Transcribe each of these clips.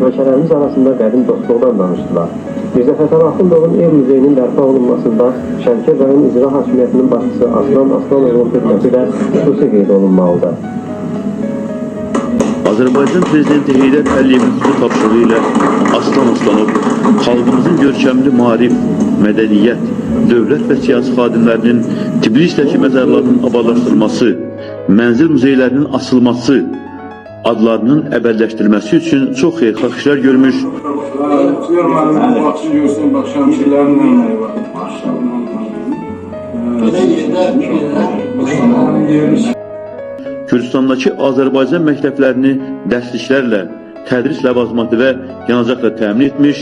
ölkələrimiz arasında qədim dostluqdan danışdılar. Mirzə Fətəli Axundovun ev muzeyinin bərpa olunmasında Şəmkir rayon icra hakimiyyətinin başçısı Aslan Aslanovun xidməti də xüsusi qeyd olunmalıdır. Azərbaycan Prezidenti Heydər Əliyevin xüsusi tapşırığı ilə Aslan Aslanov xalqımızın görkəmli maarif, mədəniyyət, dövlət və siyasi xadimlərinin Tbilistəki məzarlarının abadlaşdırılması, mənzil muzeylərinin açılması, adlarının əbədləşdirilməsi üçün çox xeyirxah işlər görmüş. Kürdistan'dakı Azərbaycan məktəblərini dərsliklərlə, tədris ləvazimatı və yanacaqla təmin etmiş,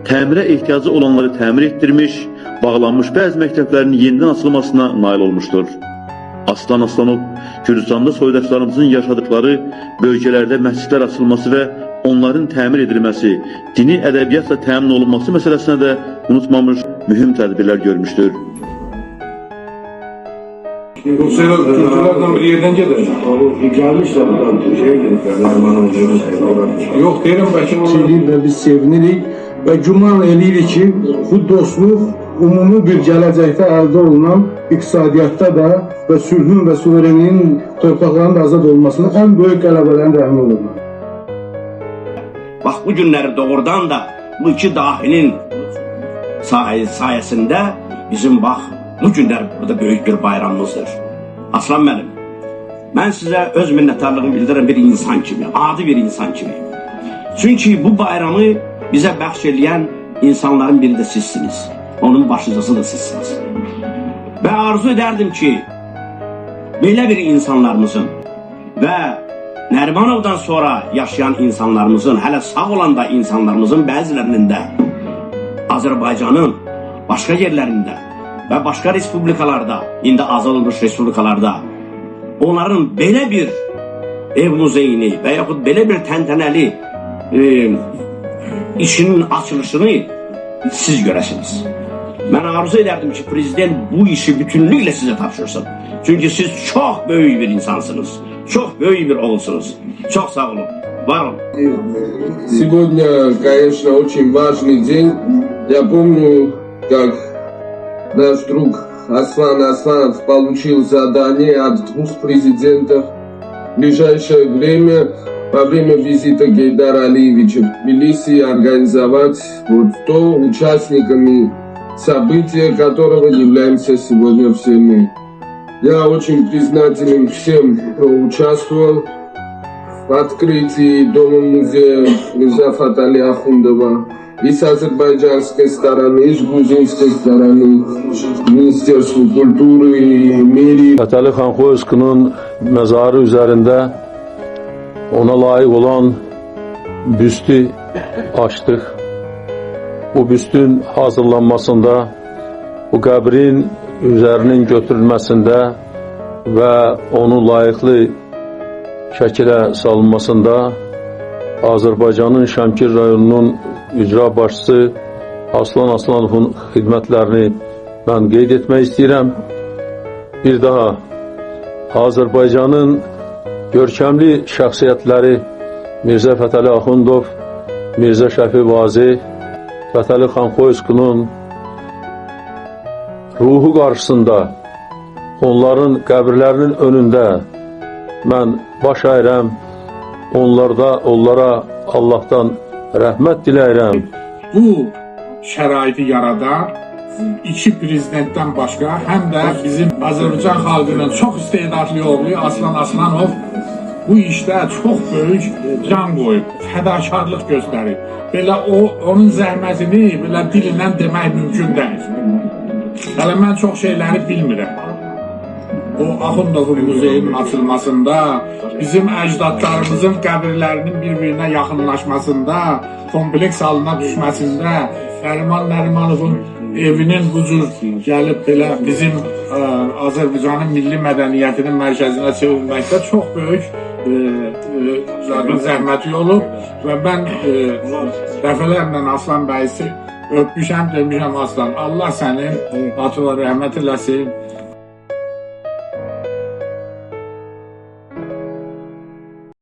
təmirə ehtiyacı olanları təmir etdirmiş, bağlanmış bəzi məktəblərin yenidən açılmasına nail olmuşdur. Aslan Aslanov, Kürdistanda soydaşlarımızın yaşadıkları bölgələrdə məscidlər açılması və onların təmir edilməsi, dini ədəbiyyatla təmin olunması məsələsinə də unutmamış, mühüm tədbirlər görmüşdür. Rusya'da Türklerden bir yerden gelir. Gelmişler buradan Türkiye'ye gelipler. Yok derim başım. Ve biz sevinirik ve güman edirik ki bu dostluq umumi bir gələcəkdə əldə olunan iqtisadiyyatda da və sülhün və suverenliyin torpaqlarının da azad olmasının ən böyük qələbələrin rəhmi olur. Bax bu günləri doğrudan da bu iki dahinin sayesinde bizim bax bu günler burada büyük bir bayramımızdır. Aslan benim, ben size öz minnettarlığımı bildiren bir insan kimi, adi bir insan kimi. Çünkü bu bayramı bize bəxş insanların biri de sizsiniz. Onun başlıcası da sizsiniz. Ve arzu ederdim ki, böyle bir insanlarımızın ve Nərimanovdan sonra yaşayan insanlarımızın, hele sağ olan da insanlarımızın bəzilərinin də Azərbaycanın başka yerlerinde ve başka respublikalarda, indi azad olmuş respublikalarda onların böyle bir ev muzeyini və yaxud böyle bir təntənəli işinin açılışını siz göresiniz. Ben arzu ederdim ki prezident bu işi bütünlükle size tapşırsın. Çünkü siz çok büyük bir insansınız. Çok büyük bir oğulsunuz. Çok sağ olun. Var olun. Сегодня, конечно, очень важный день. Я помню, как наш друг Аслан Асланов получил задание от двух президентов в ближайшее время, во время визита Гейдара Алиевича в Тбилиси, организовать вот то участниками события, которого являемся сегодня все мы. Я очень признателен всем, кто участвовал в открытии Дома-музея Мирза Фатали Ахундова и с азербайджанской стороны, и с грузинской стороны, Министерству культуры и мэрии. Fətəli Xan Xoyskinin məzarı üzərində ona layıq olan büstü açdıq. Bu büstün hazırlanmasında, bu qəbrin üzərinin götürülməsində və onun layiqli şəkilə salınmasında Azərbaycanın Şəmkir rayonunun icra başçısı Aslan Aslanovun xidmətlərini mən qeyd etmək istəyirəm. Bir daha Azərbaycanın görkəmli şəxsiyyətləri Mirzə Fətəli Axundov, Mirzə Şəfi Vazeh, Fətəli Xan Xoyskinin ruhu qarşısında, onların qəbirlərinin önündə mən baş əyirəm, onlara Allahdan rəhmət diləyirəm. Bu şəraiti yaradan iki prezidentdən başqa, həm də bizim Azərbaycan xalqının çox istedadlı oğlu Aslan Aslanov bu işdə çox böyük can qoyub, fədakarlıq göstərib. Belə onun zəhmətini belə dilindən demək mümkün deyil. Hələ mən çox şeyləri bilmirəm. O Axundovun muzeyinin açılmasında, bizim əcdadlarımızın qəbirlərinin bir-birinə yaxınlaşmasında, kompleks halına düşməsində, Nərimanovun evinin bu cür gəlib belə bizim Azərbaycanın milli mədəniyyətinin mərkəzinə çevrilməkdə çox böyük zəhməti olub və mən dəfələrlə Aslan bəyisi öpmüşəm, demişəm Aslan, Allah sənin atıla rəhmət eləsin.